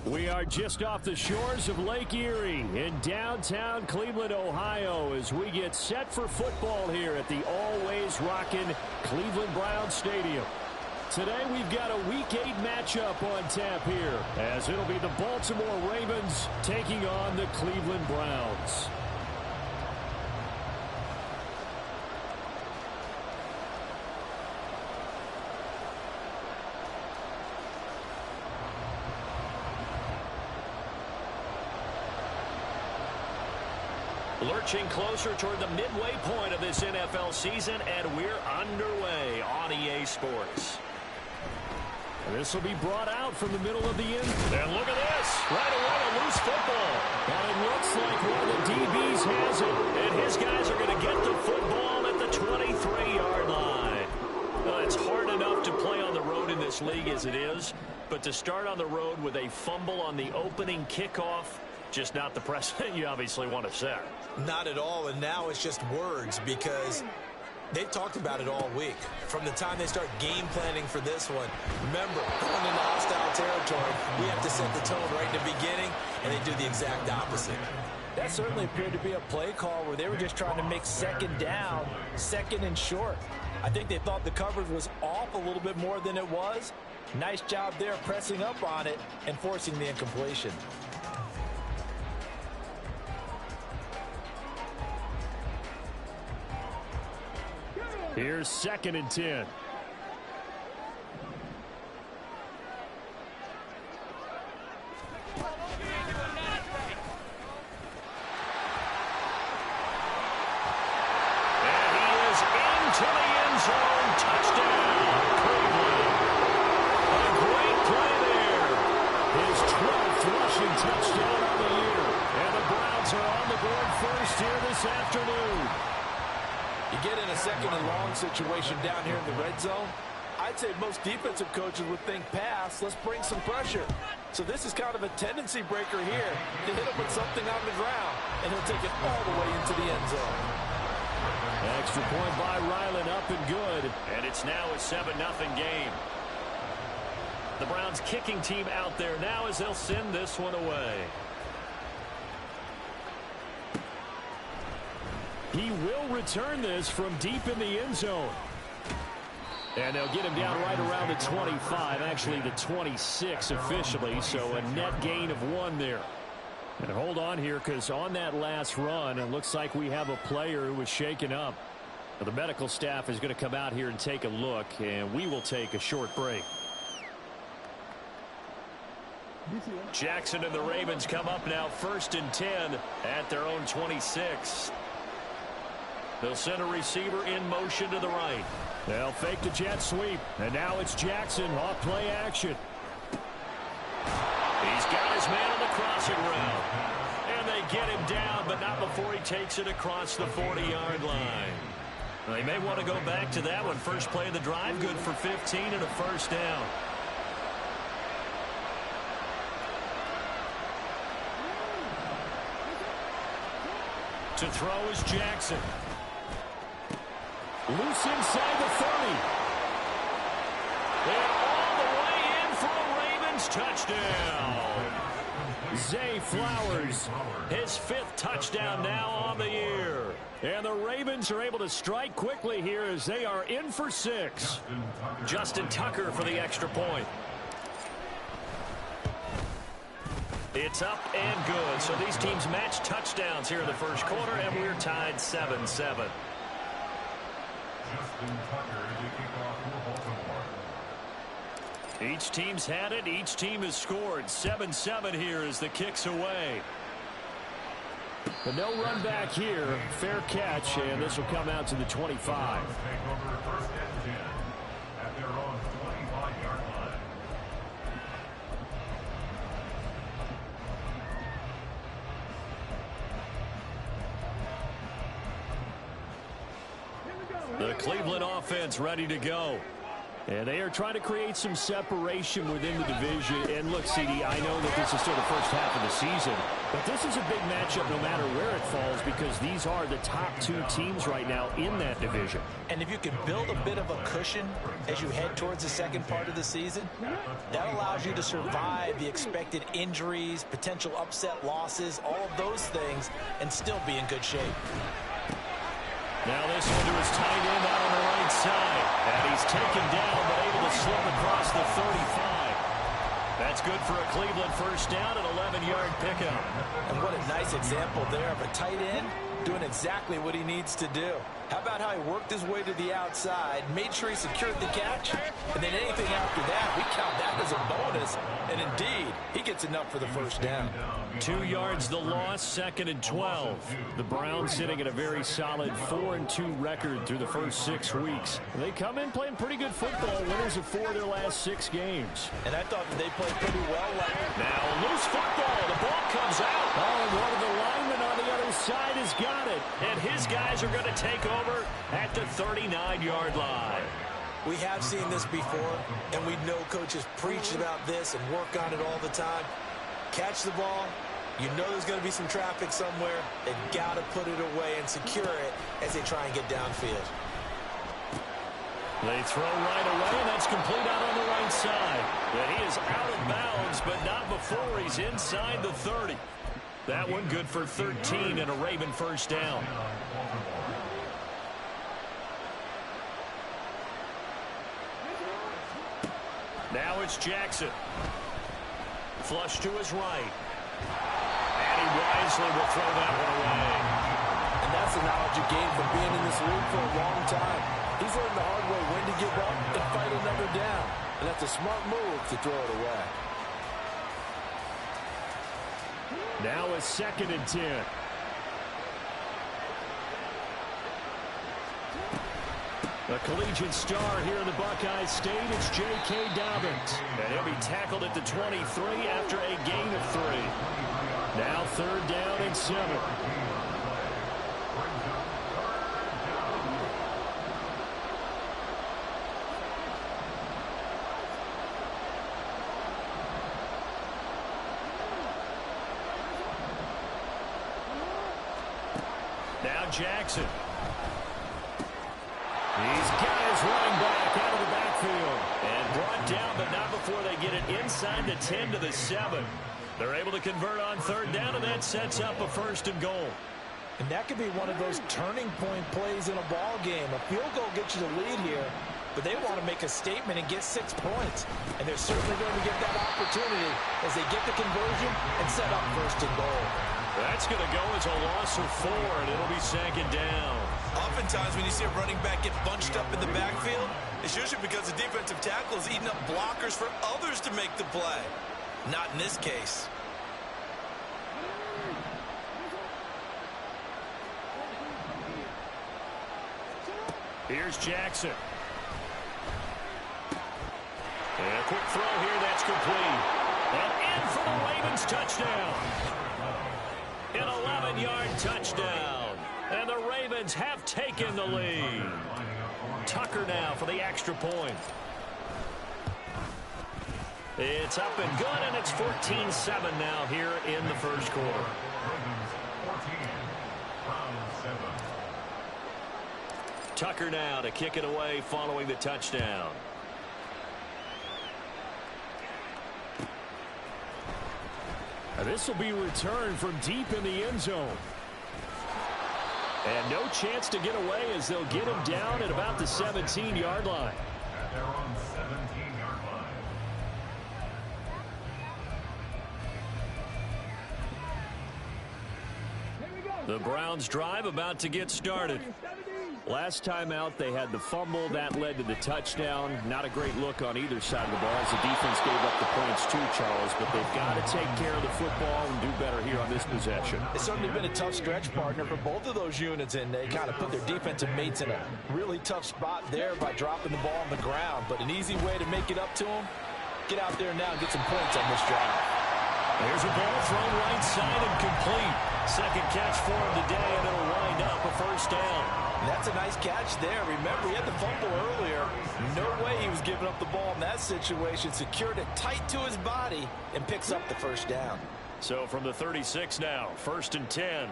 We are just off the shores of Lake Erie in downtown Cleveland, Ohio, as we get set for football here at the always rockin' Cleveland Browns Stadium. Today we've got a Week 8 matchup on tap here, as it'll be the Baltimore Ravens taking on the Cleveland Browns. Lurching closer toward the midway point of this NFL season, and we're underway on EA Sports. This will be brought out from the middle of the end. And look at this. Right away, a loose football. And it looks like one of the DBs has it. And his guys are going to get the football at the 23-yard line. It's hard enough to play on the road in this league as it is, but to start on the road with a fumble on the opening kickoff, just not the precedent you obviously want to set. Not at all, and now it's just words because they've talked about it all week. From the time they start game planning for this one, remember, going into hostile territory, we have to set the tone right in the beginning, and they do the exact opposite. That certainly appeared to be a play call where they were just trying to make second down, second and short. I think they thought the coverage was off a little bit more than it was. Nice job there pressing up on it and forcing the incompletion. Here's 2nd and 10. And he is into the end zone. Touchdown, Cleveland. A great play there. His 12th rushing touchdown of the year. And the Browns are on the board first here this afternoon. You get in a second and long situation down here in the red zone, I'd say most defensive coaches would think pass, let's bring some pressure. So this is kind of a tendency breaker here to hit him with something on the ground, and he'll take it all the way into the end zone. Extra point by Ryland, up and good. And it's now a 7-0 game. The Browns kicking team out there now as they'll send this one away. He will return this from deep in the end zone. And they'll get him down right around the 25, actually the 26 officially, so a net gain of 1 there. And hold on here, because on that last run, it looks like we have a player who was shaken up. Now, the medical staff is going to come out here and take a look, and we will take a short break. Jackson and the Ravens come up now 1st and 10 at their own 26. They'll send a receiver in motion to the right. They'll fake the jet sweep. And now it's Jackson off play action. He's got his man on the crossing route. And they get him down, but not before he takes it across the 40-yard line. They may want to go back to that one. First play of the drive, good for 15 and a first down. To throw is Jackson. Loose inside the 30. And all the way in for a Ravens touchdown. Zay Flowers. His 5th touchdown now on the year. And the Ravens are able to strike quickly here as they are in for 6. Justin Tucker for the extra point. It's up and good. So these teams match touchdowns here in the first quarter, and we're tied 7-7. Each team's had it. Each team has scored. 7-7 here as the kick's away. But no run back here. Fair catch, and this will come out to the 25. The Cleveland offense ready to go. And they are trying to create some separation within the division. And look, CD, I know that this is still the first half of the season, But this is a big matchup no matter where it falls because these are the top two teams right now in that division. And if you can build a bit of a cushion as you head towards the second part of the season, that allows you to survive the expected injuries, potential upset losses, all of those things, and still be in good shape. Now this one to his tight end out on the right side. And he's taken down but able to slip across the 35. That's good for a Cleveland first down, an 11-yard pickup. And what a nice example there of a tight end doing exactly what he needs to do. How about how he worked his way to the outside, made sure he secured the catch, and then anything after that, we count that as a bonus. And indeed, he gets enough for the first down. 2 yards the loss, 2nd and 12. The Browns sitting at a very solid 4-2 record through the first 6 weeks. They come in playing pretty good football, winners of 4 of their last 6 games. And I thought that they played pretty well. Now loose football, the ball comes out. Oh, and one of the linemen on the other side has got it. And his guys are going to take over at the 39-yard line. We have seen this before, and we know coaches preach about this and work on it all the time. Catch the ball. You know there's going to be some traffic somewhere. They've got to put it away and secure it as they try and get downfield. They throw right away, and that's complete out on the right side. But he is out of bounds, but not before he's inside the 30. That one good for 13 and a Raven first down. Now it's Jackson. Flush to his right. And he wisely will throw that one away. And that's the knowledge you gain from being in this league for a long time. He's learned the hard way when to give up and fight another down. And that's a smart move to throw it away. Now a 2nd and 10. A collegiate star here in the Buckeye State, it's J.K. Dobbins. And he'll be tackled at the 23 after a gain of 3. Now 3rd down and 7. Now Jackson. He's got his running back out of the backfield. And brought down, but not before they get it inside the 10 to the 7. They're able to convert on 3rd down, and that sets up a 1st and goal. And that could be one of those turning point plays in a ball game. A field goal gets you the lead here, but they want to make a statement and get 6 points. And they're certainly going to get that opportunity as they get the conversion and set up 1st and goal. That's going to go as a loss of 4, and it'll be 2nd down. Oftentimes when you see a running back get bunched up in the backfield, it's usually because the defensive tackle is eating up blockers for others to make the play. Not in this case. Here's Jackson. And a quick throw here, that's complete. And in for the Ravens touchdown. An 11-yard touchdown. And the Ravens have taken the lead. Tucker now for the extra point. It's up and good, and it's 14-7 now here in the first quarter. Tucker now to kick it away following the touchdown. And this will be returned from deep in the end zone. And no chance to get away as they'll get him down at about the 17-yard line. They're on the 17-yard line. The Browns drive about to get started. Last time out, they had the fumble. That led to the touchdown. Not a great look on either side of the ball as the defense gave up the points too, Charles. But they've got to take care of the football and do better here on this possession. It's certainly been a tough stretch, partner, for both of those units, and they kind of put their defensive mates in a really tough spot there by dropping the ball on the ground. But an easy way to make it up to them, get out there now and get some points on this drive. There's a ball thrown right side and complete. Second catch for him today, and it'll wind up a first down. And that's a nice catch there. Remember, he had the fumble earlier. No way he was giving up the ball in that situation. Secured it tight to his body and picks up the first down. So from the 36 now, 1st and 10. And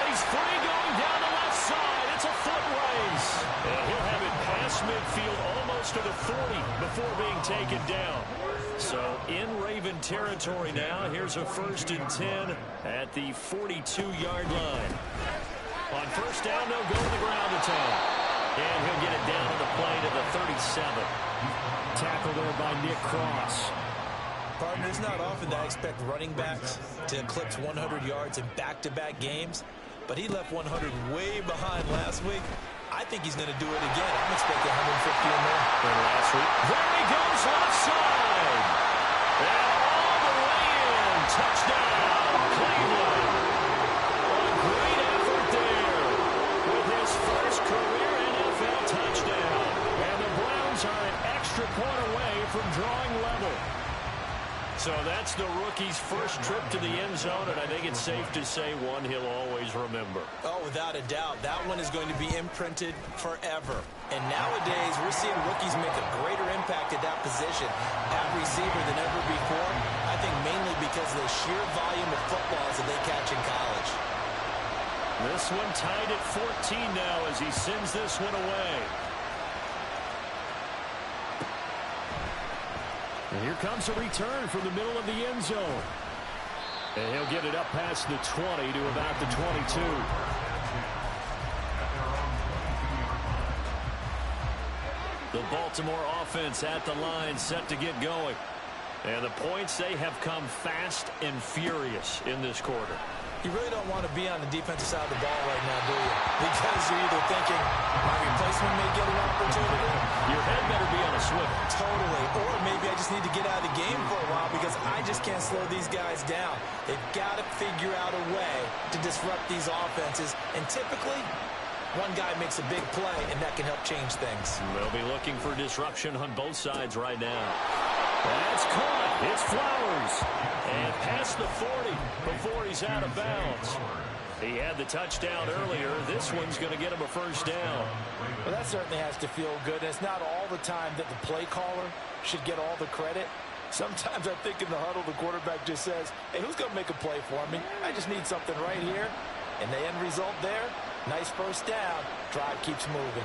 he's free going down the left side. It's a foot race. And he'll have it past midfield almost to the 40 before being taken down. So in Raven territory now. Here's a 1st and 10 at the 42-yard line. On 1st down, they'll go to the ground attack. And he'll get it down on the play to the 37. Tackle there by Nick Cross. Partner, it's not often that I expect running backs to eclipse 100 yards in back-to-back games, but he left 100 way behind last week. I think he's going to do it again. I'm expecting 150 or more. And last week, there he goes left side. And all the way in. Touchdown, Cleveland. A great effort there with his first career NFL touchdown. And the Browns are an extra point away from drawing level. So that's the rookie's first trip to the end zone, and I think it's safe to say one he'll always remember. Oh, without a doubt. That one is going to be imprinted forever. And nowadays, we're seeing rookies make a greater impact at that position at receiver than ever before. I think mainly because of the sheer volume of footballs that they catch in college. This one tied at 14 now as he sends this one away. And here comes a return from the middle of the end zone. And he'll get it up past the 20 to about the 22. The Baltimore offense at the line, set to get going. And the points, they have come fast and furious in this quarter. You really don't want to be on the defensive side of the ball right now, do you? Because you're either thinking, my replacement may get an opportunity. Your head better be on a swivel. Totally. Or maybe I just need to get out of the game for a while because I just can't slow these guys down. They've got to figure out a way to disrupt these offenses. And typically, one guy makes a big play, and that can help change things. They'll be looking for disruption on both sides right now. That's caught. It's Flowers. And past the 40 before he's out of bounds. He had the touchdown earlier. This one's going to get him a first down. Well, that certainly has to feel good. And it's not all the time that the play caller should get all the credit. Sometimes I think in the huddle, the quarterback just says, hey, who's going to make a play for me? I just need something right here. And the end result there, nice first down. Drive keeps moving.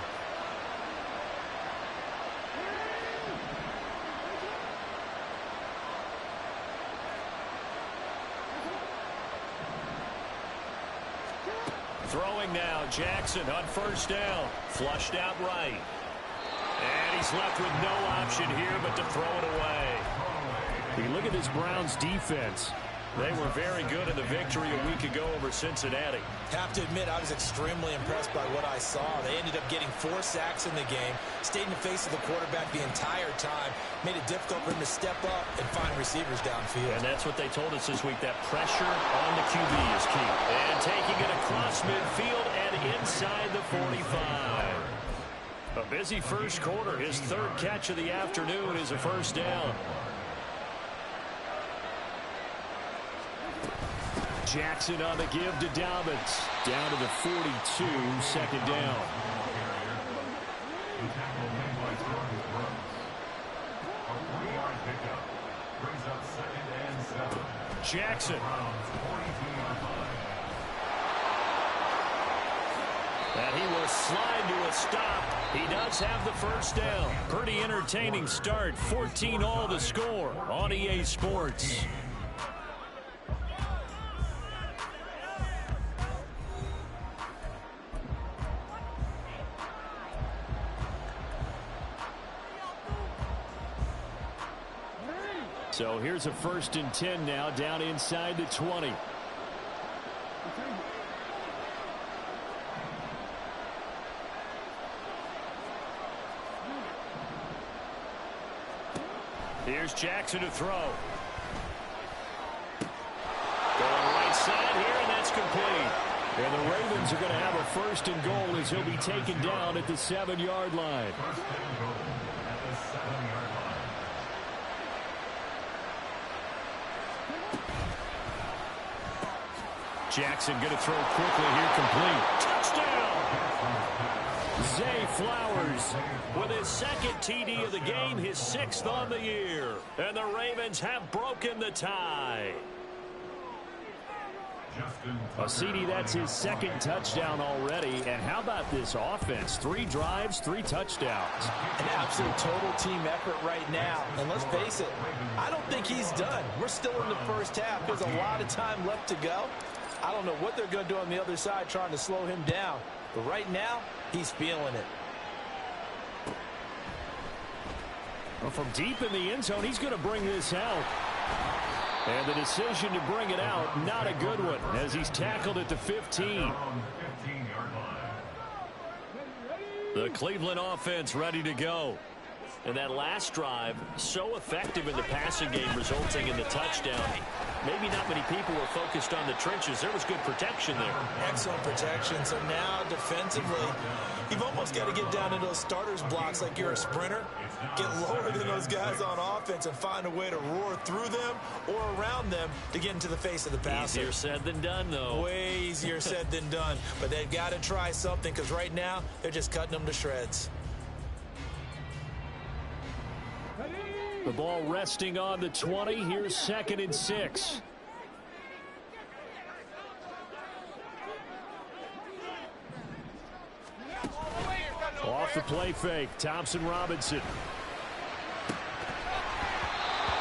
Throwing now, Jackson on first down. Flushed out right. And he's left with no option here but to throw it away. You look at this Browns defense. They were very good in the victory a week ago over Cincinnati. Have to admit, I was extremely impressed by what I saw. They ended up getting 4 sacks in the game, stayed in the face of the quarterback the entire time, made it difficult for him to step up and find receivers downfield. And that's what they told us this week, that pressure on the QB is key. And taking it across midfield and inside the 45. A busy first quarter. His 3rd catch of the afternoon is a first down. Jackson on the give to Dobbins. Down to the 42, 2nd down. Jackson. And he will slide to a stop. He does have the first down. Pretty entertaining start. 14-all the score on EA Sports. So here's a 1st and 10 now, down inside the 20. Here's Jackson to throw. Going right side here, and that's complete. And the Ravens are going to have a 1st and goal as he'll be taken down at the 7-yard line. Jackson going to throw quickly here, complete. Touchdown! Zay Flowers with his second TD of the game, his 6th on the year. And the Ravens have broken the tie. A CD, that's his 2nd touchdown already. And how about this offense? 3 drives, 3 touchdowns. An absolute total team effort right now. And let's face it, I don't think he's done. We're still in the first half. There's a lot of time left to go. I don't know what they're going to do on the other side trying to slow him down. But right now, he's feeling it. Well, from deep in the end zone, he's going to bring this out. And the decision to bring it out, not a good one, as he's tackled at the 15. The Cleveland offense ready to go. And that last drive, so effective in the passing game, resulting in the touchdown. Maybe not many people were focused on the trenches. There was good protection there. Excellent protection. So now defensively, you've almost got to get down to those starters blocks like you're a sprinter. Get lower than those guys on offense and find a way to roar through them or around them to get into the face of the passer. Easier said than done, though. Way easier said than done. But they've got to try something because right now they're just cutting them to shreds. The ball resting on the 20. Here's 2nd and 6. Off the play fake, Thompson Robinson.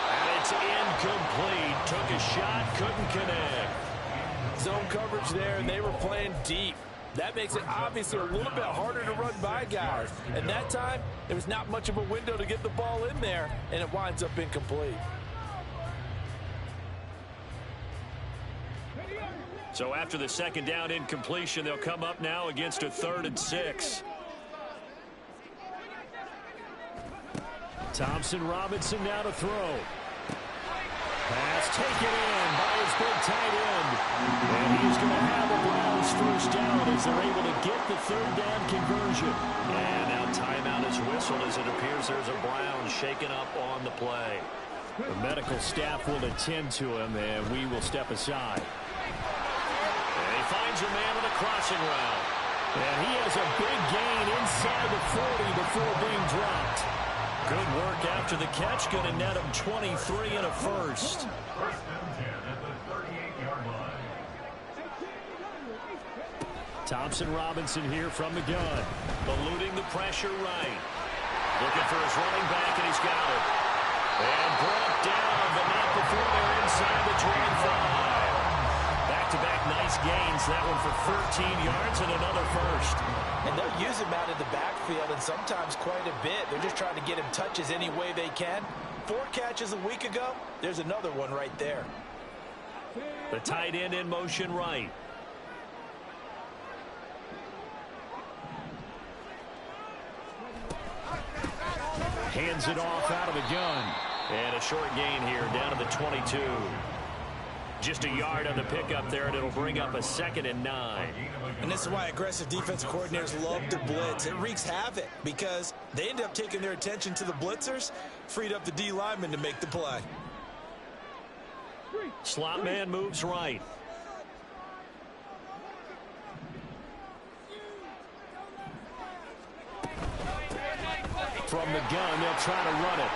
And it's incomplete. Took a shot, couldn't connect. Zone coverage there, and they were playing deep. That makes it obviously a little bit harder to run by guys. And that time, there was not much of a window to get the ball in there, and it winds up incomplete. So after the 2nd down incompletion, they'll come up now against a 3rd and 6. Thompson Robinson now to throw. Pass taken in by his big tight end. And he's going to have the Browns first down as they're able to get the 3rd down conversion. And now timeout is whistled as it appears there's a Brown shaken up on the play. The medical staff will attend to him, and we will step aside. And he finds a man with a crossing route. And he has a big gain inside the 40 before being dropped. Good work after the catch. Going to net him 23 and a first. First and 10 at the 38-yard line. Thompson Robinson here from the gun. Eluding the pressure right. Looking for his running back, and he's got it. And brought down, but not before they're inside the 25. Back-to-back nice gains. That one for 13 yards and another first. And they'll use him out of the backfield, and sometimes quite a bit. They're just trying to get him touches any way they can. 4 catches a week ago. There's another one right there. The tight end in motion right. Hands it off out of the gun. And a short gain here down to the 22. Just a yard on the pickup there, and it'll bring up a 2nd and 9. And this is why aggressive defensive coordinators love to blitz. It wreaks havoc because they end up taking their attention to the blitzers, freed up the D lineman to make the play. Slot man moves right. From the gun, they'll try to run it.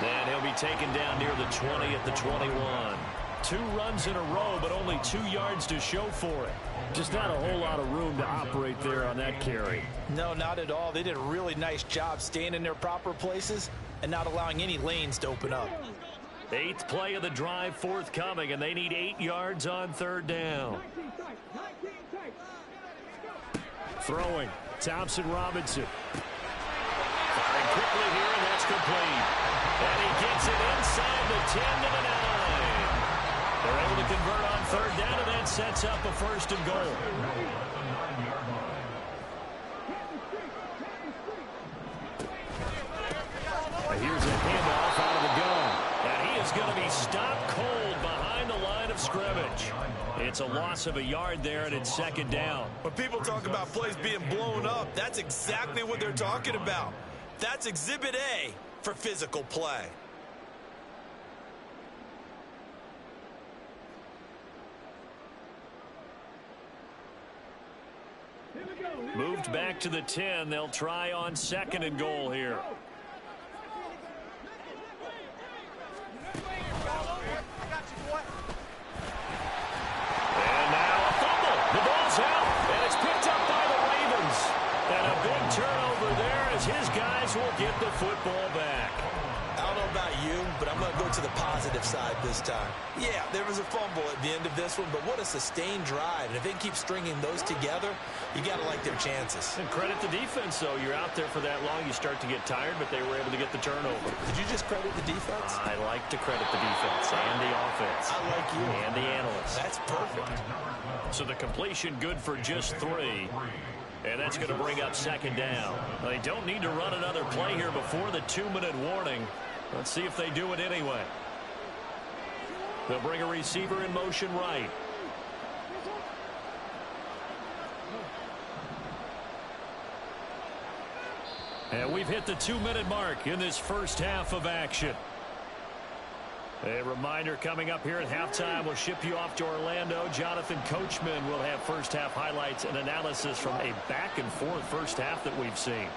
And he'll be taken down near the 20 at the 21. 2 runs in a row, but only 2 yards to show for it. Just not a whole lot of room to operate there on that carry. No, not at all. They did a really nice job staying in their proper places and not allowing any lanes to open up. 8th play of the drive forthcoming, and they need 8 yards on 3rd down. Throwing, Thompson Robinson. Firing quickly here, and that's complete. And he gets it inside the 10 to the 9. They're able to convert on 3rd down, and that sets up a 1st and goal. Here's a handoff out of the gun. And he is going to be stopped cold behind the line of scrimmage. It's a loss of a yard there, and it's 2nd down. When people talk about plays being blown up, that's exactly what they're talking about. That's Exhibit A for physical play. Here we go. Moved back to the 10. They'll try on 2nd and goal here. And now a fumble. The ball's out, and it's picked up by the Ravens. And a big turnover there as his guys will get the football back. I don't know about you, but I'm going to go to the positive side this time. Yeah, there was a fumble at the end of this one, but what a sustained drive. And if they keep stringing those together, you got to like their chances. And credit the defense, though. You're out there for that long, you start to get tired, but they were able to get the turnover. Did you just credit the defense? I like to credit the defense and the offense. I like you. And the analysts. That's perfect. So the completion good for just 3. And that's going to bring up 2nd down. They don't need to run another play here before the 2-minute warning. Let's see if they do it anyway. They'll bring a receiver in motion right. And we've hit the 2-minute mark in this first half of action. A reminder coming up here at halftime. We'll ship you off to Orlando. Jonathan Coachman will have first half highlights and analysis from a back-and-forth first half that we've seen.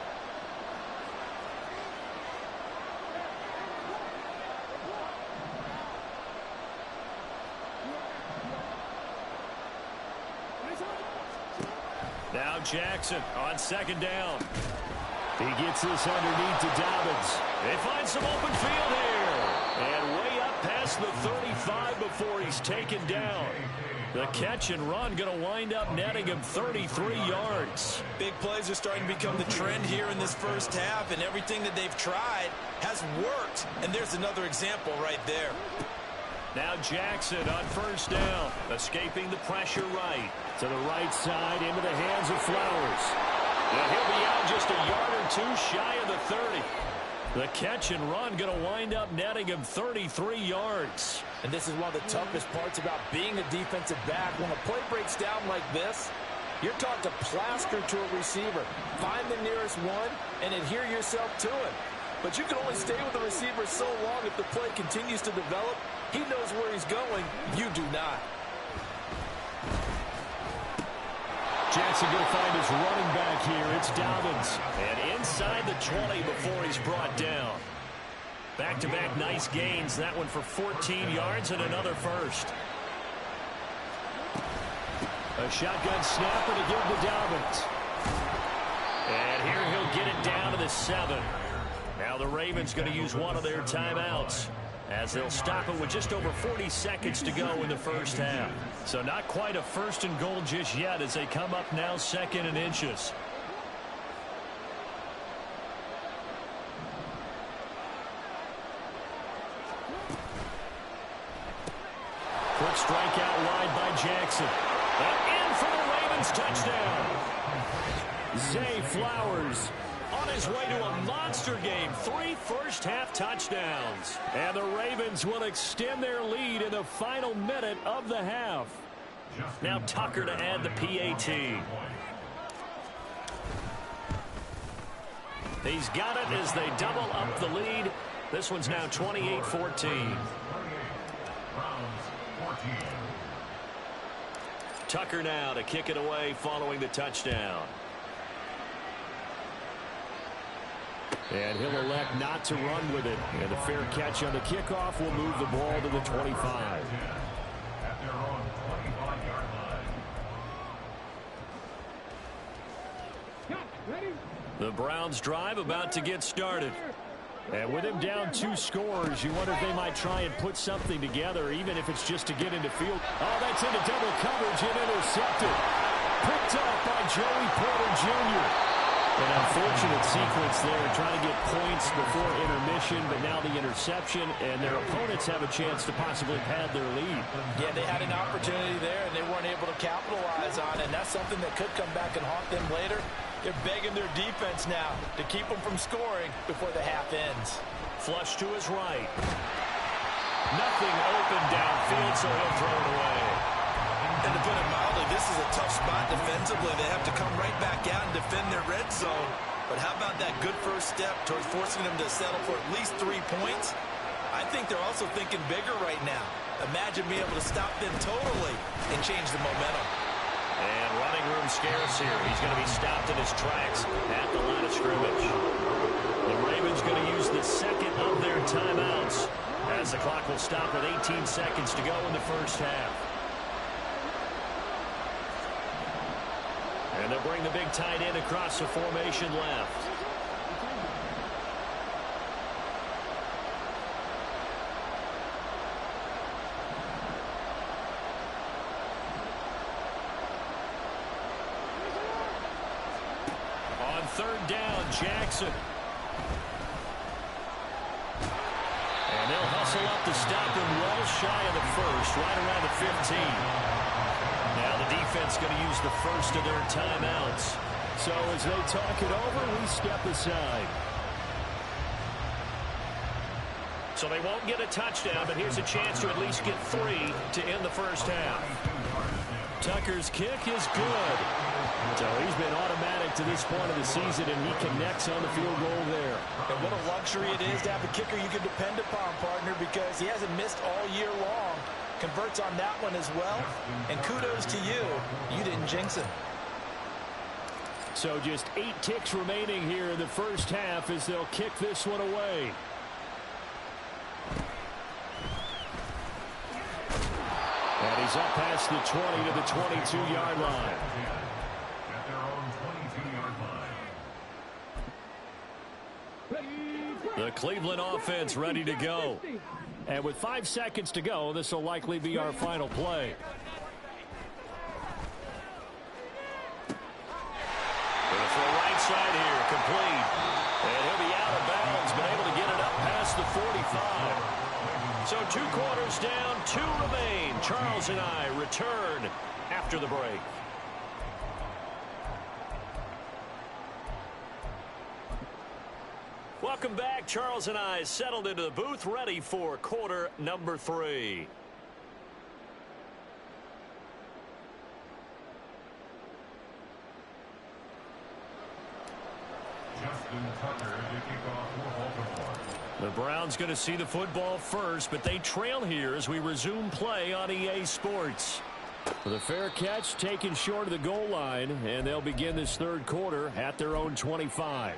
Now Jackson on 2nd down. He gets this underneath to Dobbins. They find some open field here. And way up past the 35 before he's taken down. The catch and run going to wind up netting him 33 yards. Big plays are starting to become the trend here in this first half, and everything that they've tried has worked. And there's another example right there. Now Jackson on 1st down, escaping the pressure right. To the right side, into the hands of Flowers. And he'll be out just a yard or 2 shy of the 30. The catch and run going to wind up netting him 33 yards. And this is one of the toughest parts about being a defensive back. When a play breaks down like this, you're taught to plaster to a receiver. Find the nearest one and adhere yourself to it. But you can only stay with the receiver so long if the play continues to develop. He knows where he's going. You do not. Jackson going to find his running back here. It's Dobbins. And inside the 20 before he's brought down. Back-to-back nice gains. That one for 14 yards and another first. A shotgun snapper to give to Dobbins. And here he'll get it down to the 7. Now the Ravens going to use one of their timeouts as they'll stop it with just over 40 seconds to go in the first half. So not quite a 1st and goal just yet as they come up now 2nd and inches. Quick strike out wide by Jackson. And in for the Ravens touchdown. Zay Flowers on his way to a monster game. 3 first-half touchdowns. And the Ravens will extend their lead in the final minute of the half. Now Tucker to add the PAT. He's got it as they double up the lead. This one's now 28-14. Tucker now to kick it away following the touchdown. And he'll elect not to run with it. And the fair catch on the kickoff will move the ball to the 25. At their own 25-yard line. The Browns drive about to get started. And with him down 2 scores, you wonder if they might try and put something together, even if it's just to get into field. Oh, that's into double coverage and intercepted. Picked up by Joey Porter Jr. An unfortunate sequence there, trying to get points before intermission, but now the interception, and their opponents have a chance to possibly pad their lead. Yeah, they had an opportunity there, and they weren't able to capitalize on it, and that's something that could come back and haunt them later. They're begging their defense now to keep them from scoring before the half ends. Flush to his right. Nothing open downfield, so he'll throw it away. And to put it mildly, this is a tough spot defensively. They have to come right back out and defend their red zone. But how about that good first step towards forcing them to settle for at least 3 points? I think they're also thinking bigger right now. Imagine being able to stop them totally and change the momentum. And running room scarce here. He's going to be stopped in his tracks at the line of scrimmage. The Ravens going to use the second of their timeouts as the clock will stop with 18 seconds to go in the first half. And they'll bring the big tight end across the formation left. On third down, Jackson. And they'll hustle up to stop him well shy of the first, right around the 15. Now the defense going to use the first of their timeouts. So as they talk it over, we step aside. So they won't get a touchdown, but here's a chance to at least get 3 to end the first half. Tucker's kick is good. So he's been automatic to this point of the season, and he connects on the field goal there. And what a luxury it is to have a kicker you can depend upon, partner, because he hasn't missed all year long. Converts on that one as well. And kudos to you. You didn't jinx him. So just 8 ticks remaining here in the first half as they'll kick this one away. And he's up past the 20 to the 22-yard line. At their own 22-yard line. The Cleveland offense ready to go. And with 5 seconds to go, this will likely be our final play. Going to throw right side here, complete. And he'll be out of bounds, but able to get it up past the 45. So 2 quarters down, 2 remain. Charles and I return after the break. Welcome back. Charles and I settled into the booth, ready for quarter number 3. Justin Tucker to kick off for Baltimore. The Browns going to see the football first, but they trail here as we resume play on EA Sports. With a fair catch taken short of the goal line, and they'll begin this third quarter at their own 25.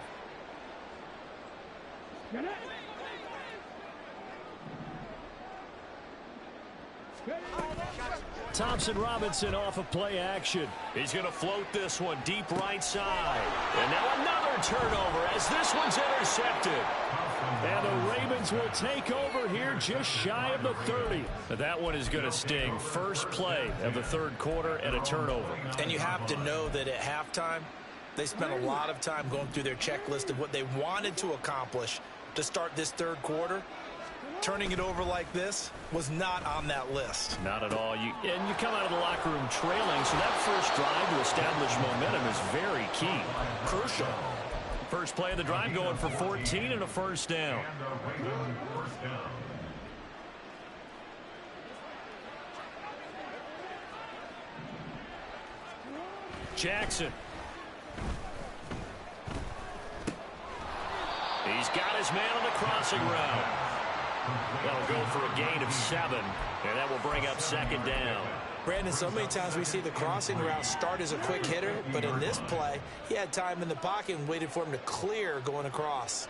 Thompson Robinson off of play action. He's going to float this one deep right side. And now another turnover as this one's intercepted. And the Ravens will take over here just shy of the 30. That one is going to sting. First play of the third quarter and a turnover. And you have to know that at halftime, they spent a lot of time going through their checklist of what they wanted to accomplish to start this third quarter. Turning it over like this was not on that list. Not at all. And you come out of the locker room trailing, so that first drive to establish momentum is very key. Crucial. First play of the drive going for 14 and a first down. And the Ravens first down. Jackson. He's got his man on the crossing route. That'll go for a gain of 7, and that will bring up second down. Brandon, so many times we see the crossing route start as a quick hitter, but in this play, he had time in the pocket and waited for him to clear going across.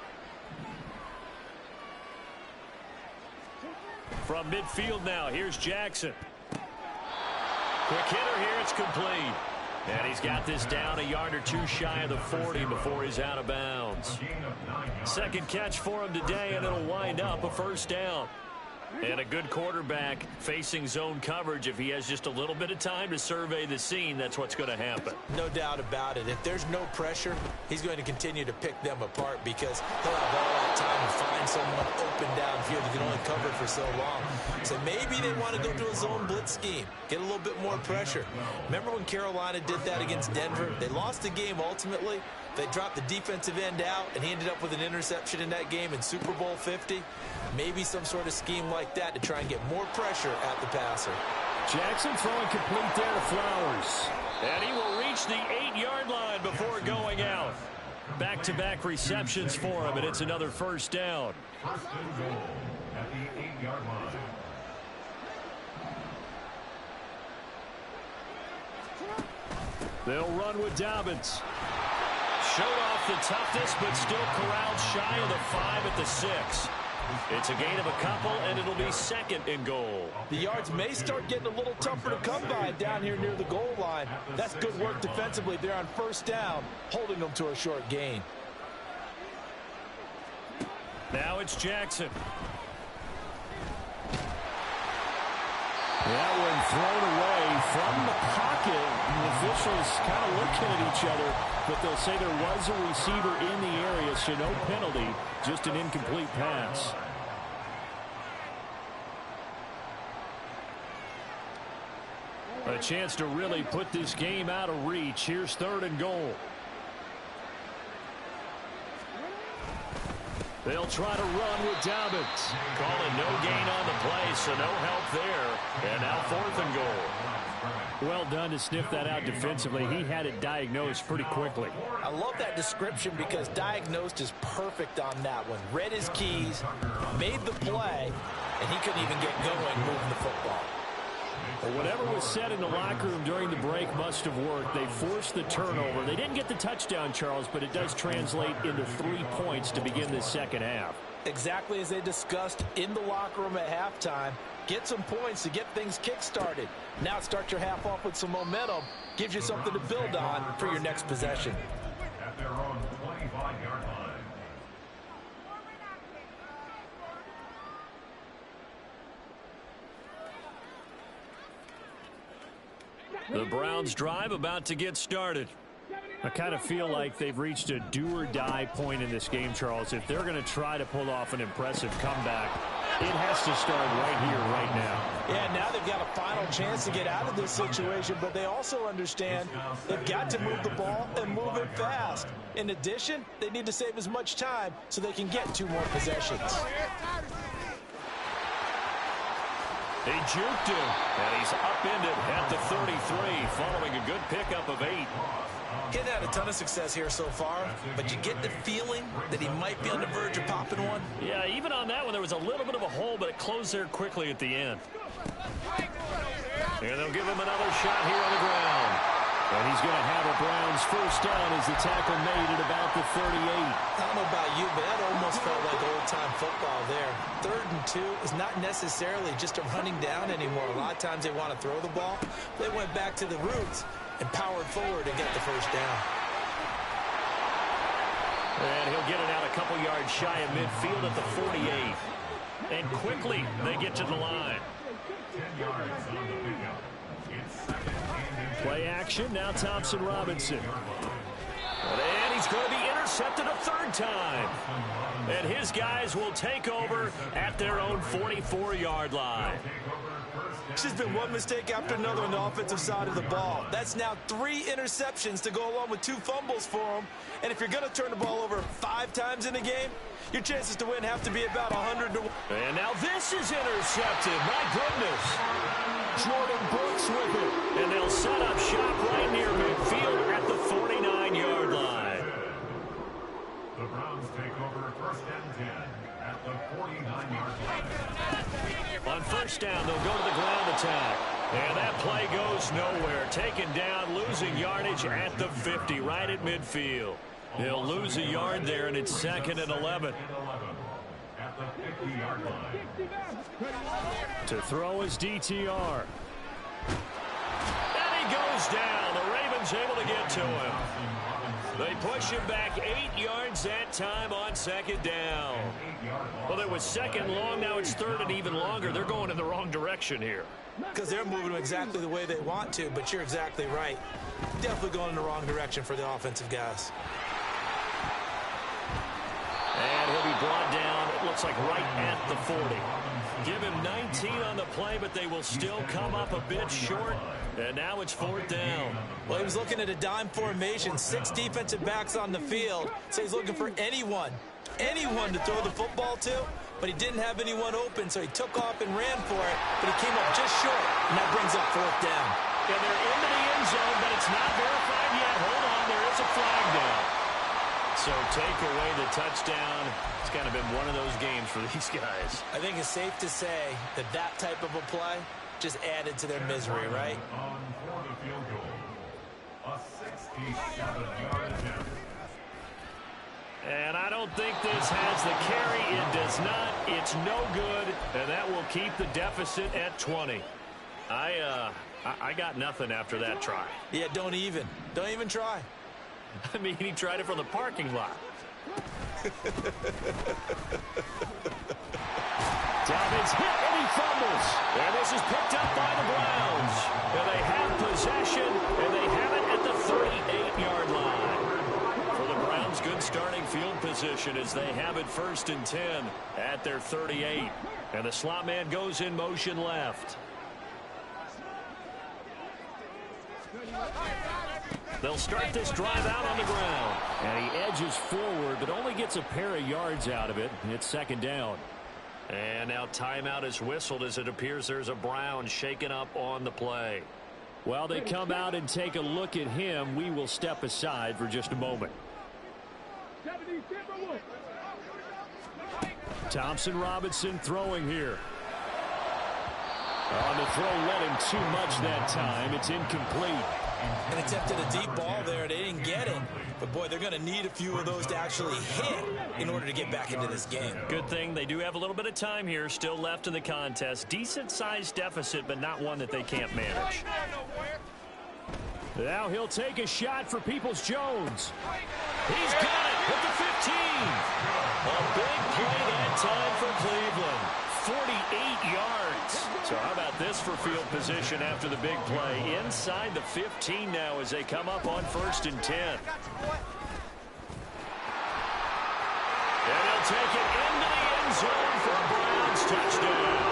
From midfield now, here's Jackson. Quick hitter here, it's complete. And he's got this down a yard or 2 shy of the 40 before he's out of bounds. Second catch for him today, and it'll wind up a first down. And a good quarterback facing zone coverage. If he has just a little bit of time to survey the scene, that's what's going to happen. No doubt about it. If there's no pressure, he's going to continue to pick them apart because he'll have all that time to find someone open downfield who can only cover for so long. So maybe they want to go to a zone blitz scheme, get a little bit more pressure. Remember when Carolina did that against Denver? They lost the game ultimately. They dropped the defensive end out, and he ended up with an interception in that game in Super Bowl 50. Maybe some sort of scheme like that to try and get more pressure at the passer. Jackson throwing complete there to Flowers. And he will reach the 8-yard line before going out. Back-to-back receptions for him, and it's another first down. First and goal at the 8-yard line. They'll run with Dobbins. Showed off the toughness, but still corralled shy of the 5 at the 6. It's a gain of a couple, and it'll be 2nd and goal. The yards may start getting a little tougher to come by down here near the goal line. That's good work defensively there on 1st down, holding them to a short gain. Now it's Jackson. That one thrown away from the pocket. The officials kind of looking at each other, but they'll say there was a receiver in the area, so no penalty, just an incomplete pass. A chance to really put this game out of reach. Here's 3rd and goal. They'll try to run with Dobbins. Calling no gain on the play, so no help there. And now 4th and goal. Well done to sniff that out defensively. He had it diagnosed pretty quickly. I love that description because diagnosed is perfect on that one. Read his keys, made the play, and he couldn't even get going moving the football. Well, whatever was said in the locker room during the break must have worked. They forced the turnover. They didn't get the touchdown, Charles, but it does translate into 3 points to begin this second half. Exactly as they discussed in the locker room at halftime. Get some points to get things kick-started. Now start your half off with some momentum. Gives you something to build on for your next possession. At their own 25-yard line. The Browns drive about to get started. I kind of feel like they've reached a do-or-die point in this game, Charles. If they're going to try to pull off an impressive comeback, it has to start right here, right now. Yeah, now they've got a final chance to get out of this situation, but they also understand they've got to move the ball and move it fast. In addition, they need to save as much time so they can get 2 more possessions. He juked him, and he's upended at the 33, following a good pickup of 8. He hasn't had a ton of success here so far, but you get the feeling that he might be on the verge of popping one. Yeah, even on that one, there was a little bit of a hole, but it closed there quickly at the end. And they'll give him another shot here on the ground. And he's going to have a Browns 1st down as the tackle made at about the 38. I don't know about you, but that almost felt like old-time football there. 3rd and 2 is not necessarily just a running down anymore. A lot of times they want to throw the ball. They went back to the roots and powered forward and get the 1st down. And he'll get it out a couple yards shy of midfield at the 48. And quickly, they get to the line. 10 yards on the pickup. It's 2nd and Play action, now Thompson Robinson. And he's going to be intercepted a 3rd time. And his guys will take over at their own 44-yard line. It's just been one mistake after another on the offensive side of the ball. That's now 3 interceptions to go along with 2 fumbles for him. And if you're going to turn the ball over 5 times in a game, your chances to win have to be about 100 to 1. And now this is intercepted. My goodness. Jordan Brooks with it. And they'll set up shop right near midfield at the 49-yard line. The Browns take over 1st and 10 at the 49-yard line. On 1st down, they'll go to the ground attack. And that play goes nowhere. Taken down, losing yardage at the 50, right at midfield. They'll lose a yard there, and it's 2nd and 11. At the 50-yard line. To throw is DTR. And he goes down. The Ravens able to get to him. They push him back 8 yards that time on 2nd down. Well, it was 2nd long. Now it's 3rd and even longer. They're going in the wrong direction here. Because they're moving exactly the way they want to, but you're exactly right. Definitely going in the wrong direction for the offensive guys. And he'll be brought down, it looks like right at the 40. Give him 19 on the play, but they will still come up a bit short. And now it's 4th down. Well, he was looking at a dime formation, 6 defensive backs on the field. So he's looking for anyone to throw the football to, but he didn't have anyone open, so he took off and ran for it, but he came up just short, and that brings up 4th down. And they're into the end zone, but it's not verified yet. Hold on, there is a flag down. So take away the touchdown. It's kind of been one of those games for these guys. I think it's safe to say that that type of a play just added to their misery, right? On for the field goal. a 67-yard attempt. And I don't think this has the carry. It does not. It's no good. And that will keep the deficit at 20. I got nothing after that try. Yeah, don't even try. I mean, he tried it from the parking lot. Dobbins hit and he fumbles. And this is picked up by the Browns. And they have possession, and they have it at the 38-yard line. For the Browns, good starting field position as they have it 1st and 10 at their 38. And the slot man goes in motion left. They'll start this drive out on the ground. And he edges forward, but only gets a pair of yards out of it. It's 2nd down. And now timeout is whistled as it appears there's a Brown shaken up on the play. While they come out and take a look at him, we will step aside for just a moment. Thompson Robinson throwing here. On the throw, led him too much that time. It's incomplete. And attempted a deep ball there. They didn't get it. But, boy, they're going to need a few of those to actually hit in order to get back into this game. Good thing they do have a little bit of time here still left in the contest. Decent-sized deficit, but not one that they can't manage. Now he'll take a shot for Peoples-Jones. He's got it at the 15. A big play that time for Cleveland. 48 yards. So how about this for field position after the big play? Inside the 15 now as they come up on 1st and 10. And he'll take it into the end zone for a Browns touchdown.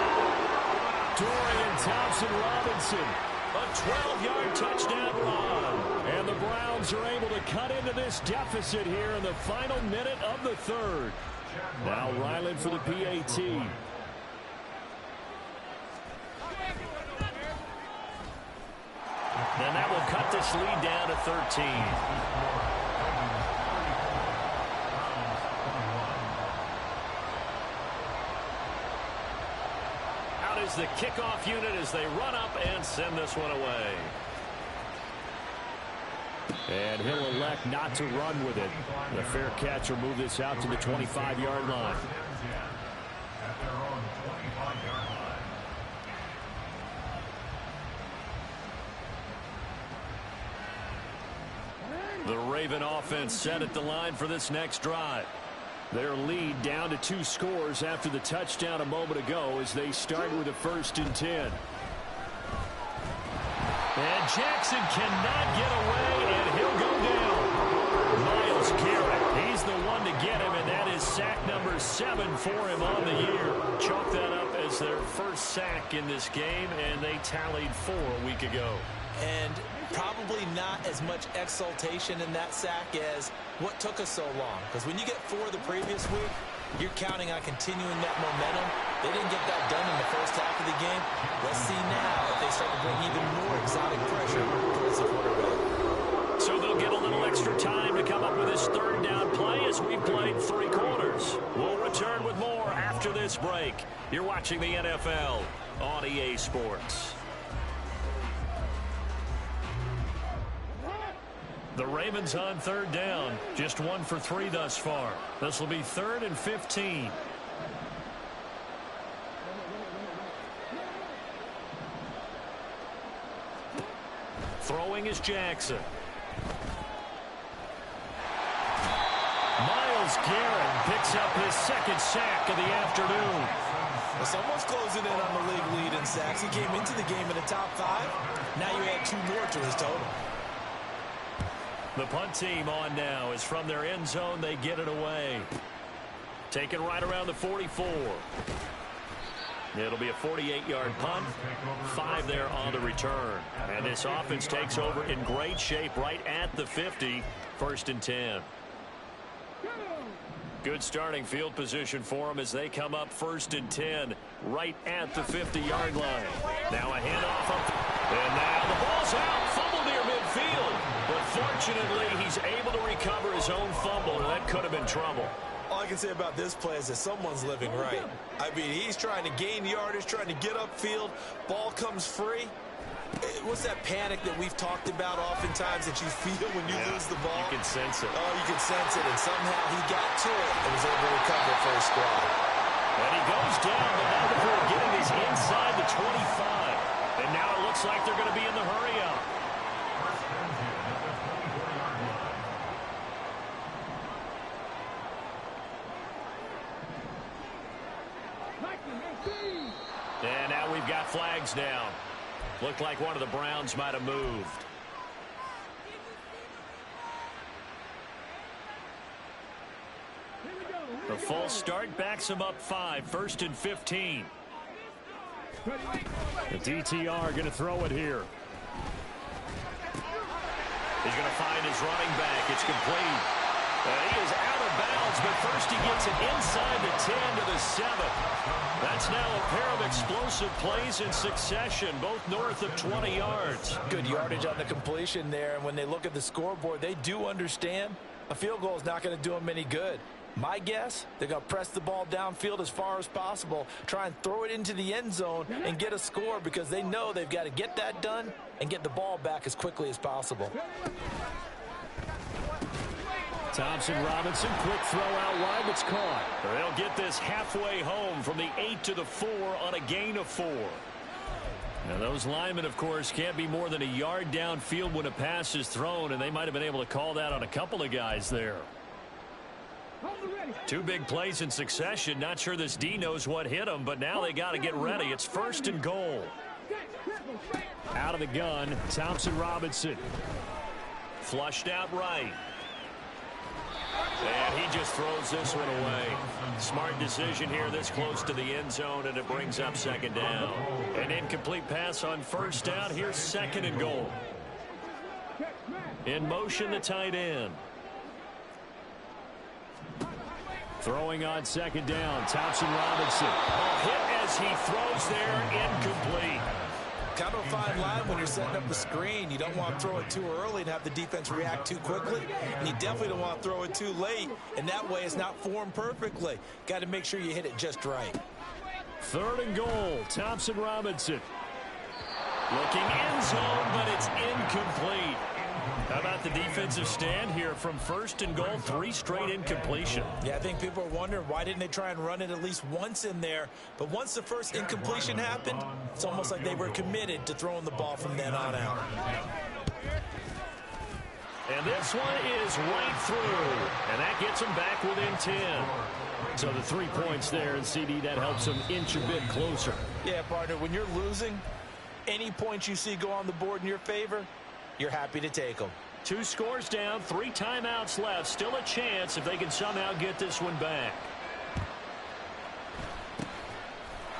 Dorian Thompson-Robinson, a 12-yard touchdown run. And the Browns are able to cut into this deficit here in the final minute of the 3rd. Now Ryland for the PAT. And that will cut this lead down to 13. Out is the kickoff unit as they run up and send this one away. And he'll elect not to run with it. The fair catch will move this out to the 25-yard line. At their own 25-yard line. The Raven offense set at the line for this next drive. Their lead down to 2 scores after the touchdown a moment ago as they start with a 1st and 10. And Jackson cannot get away, and he'll go down. Myles Garrett, he's the one to get him, and that is sack number 7 for him on the year. Chalk that up as their first sack in this game, and they tallied 4 a week ago. And probably not as much exultation in that sack as what took us so long. Because when you get 4 the previous week, you're counting on continuing that momentum. They didn't get that done in the first half of the game. Let's see now if they start to bring even more exotic pressure towards the quarterback. So they'll get a little extra time to come up with this 3rd down play as we've played 3 quarters. We'll return with more after this break. You're watching the NFL on EA Sports. The Ravens on 3rd down. Just 1 for 3 thus far. This will be 3rd and 15. Throwing is Jackson. Myles Garrett picks up his 2nd sack of the afternoon. Well, someone's closing in on the league lead in sacks. He came into the game in the top 5. Now you add 2 more to his total. The punt team on now is from their end zone. They get it away. Taken right around the 44. It'll be a 48-yard punt. 5 there on the return. And this offense takes over in great shape right at the 50. 1st and 10. Good starting field position for them as they come up 1st and 10 right at the 50-yard line. Now a handoff up. And now the ball's out. Fumble near midfield. But fortunately, he's able to recover his own fumble, and that could have been trouble. All I can say about this play is that someone's living right. I mean, he's trying to gain yardage, trying to get upfield. Ball comes free. What's that panic that we've talked about oftentimes that you feel when you lose the ball? You can sense it. Oh, you can sense it, and somehow he got to it and was able to recover for his squad. And he goes down, but now before getting is inside the 25. And now it looks like they're going to be in the hurry-up. And now we've got flags down. Looked like one of the Browns might have moved. The false start backs him up 5, 1st and 15. The DTR going to throw it here. He's going to find his running back. It's complete. He is out of bounds, but first he gets it inside the 10 to the 7. That's now a pair of explosive plays in succession, both north of 20 yards. Good yardage on the completion there, and when they look at the scoreboard, they do understand a field goal is not going to do them any good. My guess, they're going to press the ball downfield as far as possible, try and throw it into the end zone and get a score because they know they've got to get that done and get the ball back as quickly as possible. Thompson Robinson, quick throw out wide, that's caught. They'll get this halfway home from the 8 to the 4 on a gain of 4. Now those linemen, of course, can't be more than a yard downfield when a pass is thrown, and they might have been able to call that on a couple of guys there. 2 big plays in succession. Not sure this D knows what hit him, but now they got to get ready. It's 1st and goal. Out of the gun, Thompson Robinson. Flushed out right. And he just throws this one away. Smart decision here this close to the end zone, and it brings up 2nd down. An incomplete pass on 1st down. Here's 2nd and goal. In motion, the tight end. Throwing on 2nd down, Thompson Robinson. A hit as he throws there, incomplete. Kind of a fine line when you're setting up the screen. You don't want to throw it too early and have the defense react too quickly, and you definitely don't want to throw it too late, and that way it's not formed perfectly. Got to make sure you hit it just right. 3rd and goal, Thompson Robinson. Looking end zone, but it's incomplete. How about the defensive stand here from 1st and goal, 3 straight incompletion. Yeah, I think people are wondering why didn't they try and run it at least once in there. But once the first incompletion happened, it's almost like they were committed to throwing the ball from then on out. And this one is right through. And that gets them back within 10. So the 3 points there, and CD, that helps them inch a bit closer. Yeah, partner, when you're losing, any points you see go on the board in your favor, you're happy to take them. 2 scores down, 3 timeouts left. Still a chance if they can somehow get this one back.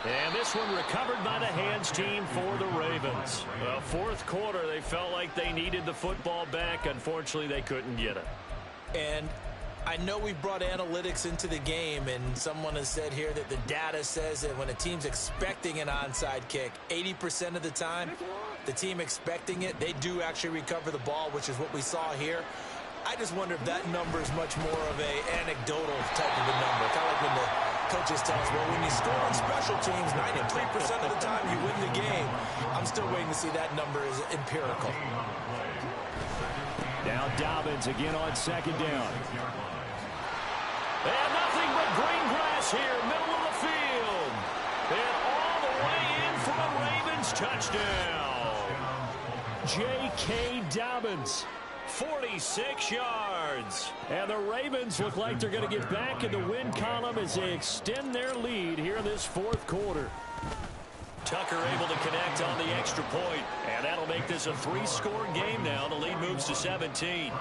And this one recovered by the hands team for the Ravens. Well, 4th quarter, they felt like they needed the football back. Unfortunately, they couldn't get it. And I know we've brought analytics into the game, and someone has said here that the data says that when a team's expecting an onside kick, 80% of the time, the team expecting it, they do actually recover the ball, which is what we saw here. I just wonder if that number is much more of a anecdotal type of a number. Kind of like when the coaches tell us, well, when you score on special teams, 93% of the time you win the game. I'm still waiting to see that number is empirical. Now Dobbins again on 2nd down. And nothing but green grass here, middle of the field. And all the way in for a Ravens touchdown. J.K. Dobbins. 46 yards. And the Ravens look like they're going to get back in the win column as they extend their lead here in this 4th quarter. Tucker able to connect on the extra point, and that'll make this a 3-score game now. The lead moves to 17.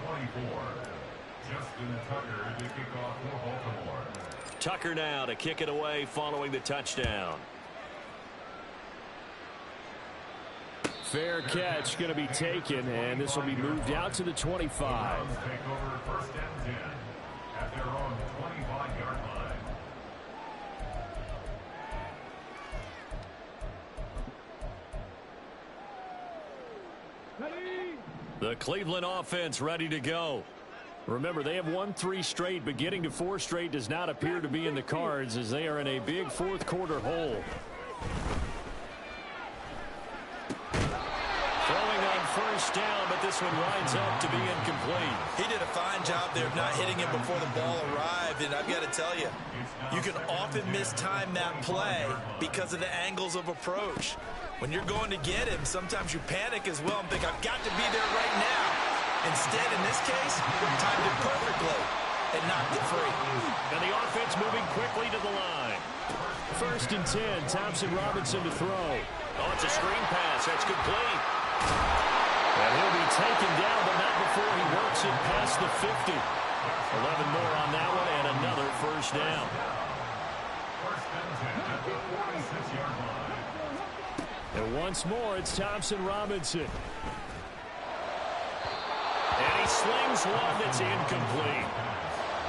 24. Justin Tucker to kick off for Baltimore. Tucker now to kick it away following the touchdown. Fair catch going to be taken, and this will be moved out to the 25. Browns take over 1st and 10 at their own 25-yard line. The Cleveland offense ready to go. Remember, they have won 3 straight, but getting to 4 straight does not appear to be in the cards as they are in a big 4th quarter hole. first down, but this one winds up to be incomplete. He did a fine job there of not hitting him before the ball arrived, and I've got to tell you, you can often mistime that play because of the angles of approach. When you're going to get him, sometimes you panic as well and think, I've got to be there right now. Instead, in this case, timed it perfectly and knocked it free. And the offense moving quickly to the line. 1st and 10, Thompson Robinson to throw. Oh, it's a screen pass. That's complete. And he'll be taken down, but not before he works it past the 50. 11 more on that one, and another first down. 1st and 10 at the 46-yard line. And once more, it's Thompson Robinson. And he slings one that's incomplete.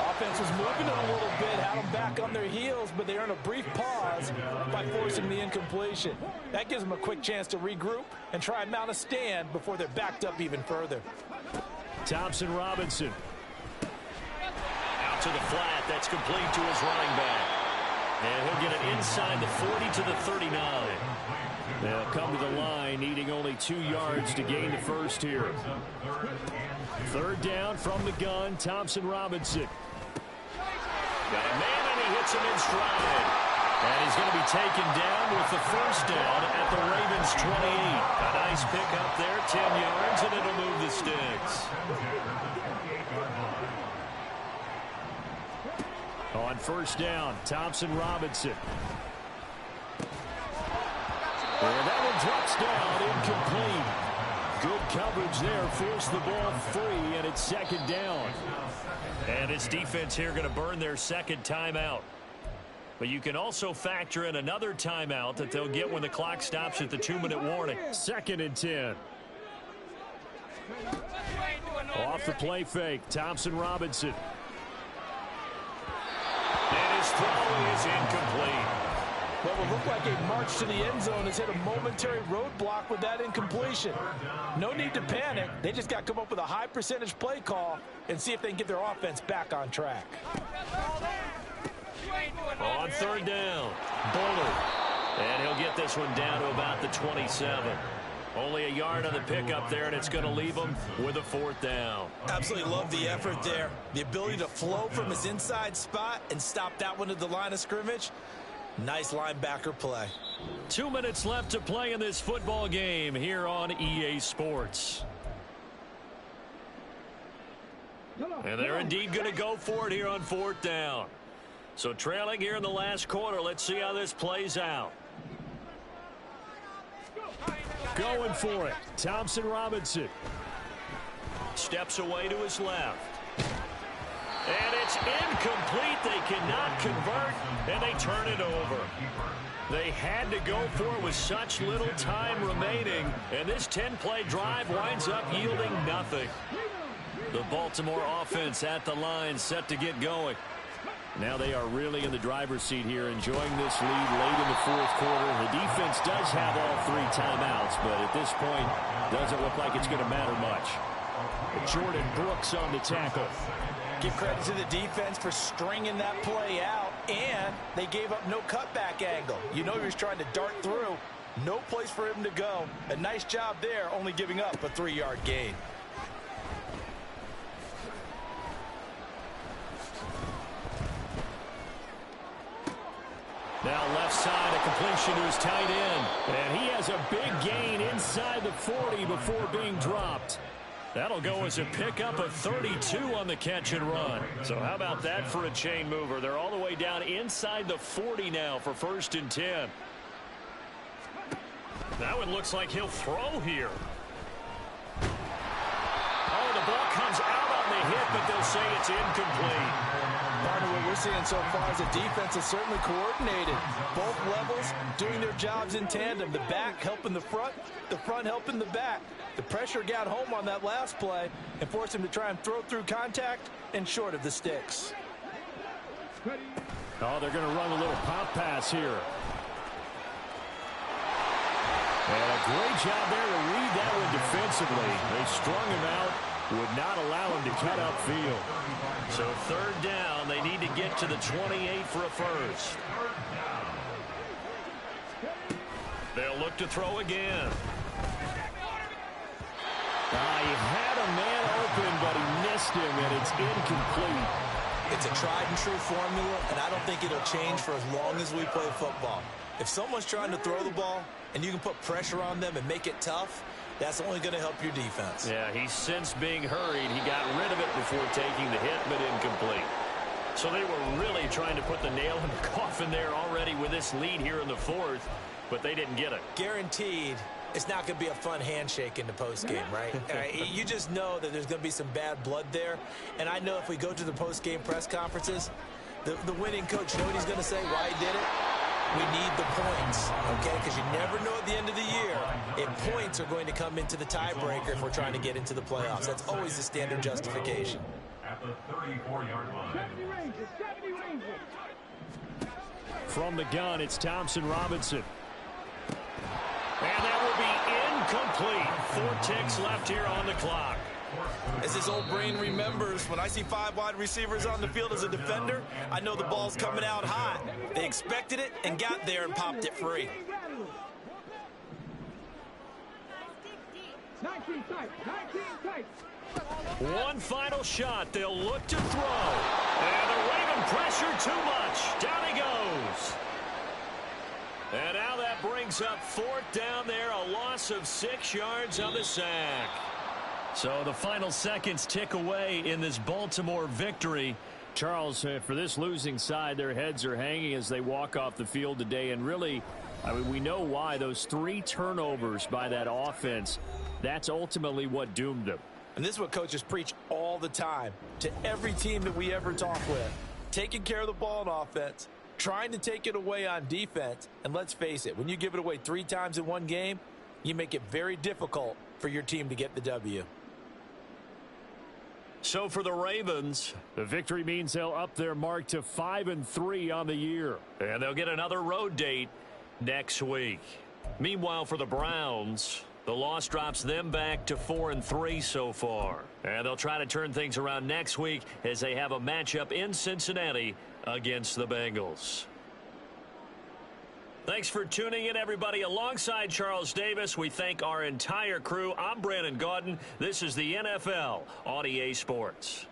Offense was moving it a little bit, had them back on their heels, but they earned a brief pause by forcing the incompletion. That gives them a quick chance to regroup and try and mount a stand before they're backed up even further. Thompson Robinson. Out to the flat. That's complete to his running back. And he'll get it inside the 40 to the 39. They'll come to the line, needing only 2 yards to gain the first here. 3rd down from the gun, Thompson Robinson. Got a man, and he hits him in stride. And he's going to be taken down with the first down at the Ravens' 28. A nice pick up there, 10 yards, and it'll move the sticks. On 1st down, Thompson Robinson. And that one drops down, incomplete. Good coverage there, forced the ball free, and it's 2nd down. And his defense here going to burn their 2nd timeout. But you can also factor in another timeout that they'll get when the clock stops at the 2-minute warning. 2nd and 10. Off the play fake, Thompson Robinson. And his throw is incomplete. What will look like a march to the end zone has hit a momentary roadblock with that incompletion. No need to panic. They just got to come up with a high percentage play call and see if they can get their offense back on track. On 3rd down, Bullard. And he'll get this one down to about the 27. Only a yard on the pickup there, and it's going to leave him with a 4th down. Absolutely love the effort there. The ability to flow from his inside spot and stop that one at the line of scrimmage. Nice linebacker play. 2 minutes left to play in this football game here on EA Sports. And they're indeed going to go for it here on 4th down. So trailing here in the last quarter. Let's see how this plays out. Going for it, Thompson Robinson. Steps away to his left. And it's incomplete. They cannot convert, and they turn it over. They had to go for it with such little time remaining, and this 10-play drive winds up yielding nothing. The Baltimore offense at the line, set to get going. Now they are really in the driver's seat here, enjoying this lead late in the 4th quarter. The defense does have all 3 timeouts, but at this point, doesn't look like it's going to matter much. Jordan Brooks on the tackle. Give credit to the defense for stringing that play out, and they gave up no cutback angle. You know he was trying to dart through. No place for him to go. A nice job there, only giving up a 3-yard gain. Now left side, a completion to his tight end. And he has a big gain inside the 40 before being dropped. That'll go as a pickup of 32 on the catch and run. So how about that for a chain mover? They're all the way down inside the 40 now for 1st and 10. That one looks like he'll throw here. Oh, the ball comes out on the hit, but they'll say it's incomplete. Partner, what we're seeing so far is the defense is certainly coordinated. Both levels doing their jobs in tandem. The back helping the front helping the back. The pressure got home on that last play and forced him to try and throw through contact and short of the sticks. Oh, they're going to run a little pop pass here. And a great job there to read that one defensively. They strung him out, would not allow him to cut upfield. So 3rd down, they need to get to the 28 for a first. They'll look to throw again. He had a man open, but he missed him, and it's incomplete. It's a tried-and-true formula, and I don't think it'll change for as long as we play football. If someone's trying to throw the ball and you can put pressure on them and make it tough, that's only going to help your defense. Yeah, he sensed being hurried. He got rid of it before taking the hit, but incomplete. So they were really trying to put the nail in the coffin there already with this lead here in the fourth, but they didn't get it. Guaranteed, it's not going to be a fun handshake in the postgame, right? You just know that there's going to be some bad blood there. And I know if we go to the postgame press conferences, the winning coach, you know what he's going to say, why he did it? We need the points, okay? Because you never know at the end of the year if points are going to come into the tiebreaker if we're trying to get into the playoffs. That's always the standard justification. At the 34-yard line. From the gun, it's Thompson Robinson. And that will be incomplete. 4 ticks left here on the clock. As his old brain remembers, when I see 5 wide receivers on the field as a defender, I know the ball's coming out hot. They expected it and got there and popped it free. 19 tight. One final shot. They'll look to throw. And the Raven pressure too much. Down he goes. And now that brings up 4th down there. A loss of 6 yards on the sack. So the final seconds tick away in this Baltimore victory. Charles, for this losing side, their heads are hanging as they walk off the field today. And really, I mean, we know why. Those 3 turnovers by that offense, that's ultimately what doomed them. And this is what coaches preach all the time to every team that we ever talk with. Taking care of the ball on offense, trying to take it away on defense. And let's face it, when you give it away 3 times in one game, you make it very difficult for your team to get the W. So for the Ravens, the victory means they'll up their mark to 5-3 on the year. And they'll get another road date next week. Meanwhile, for the Browns, the loss drops them back to 4-3 so far. And they'll try to turn things around next week as they have a matchup in Cincinnati against the Bengals. Thanks for tuning in, everybody. Alongside Charles Davis, we thank our entire crew. I'm Brandon Gaudin. This is the NFL on EA Sports.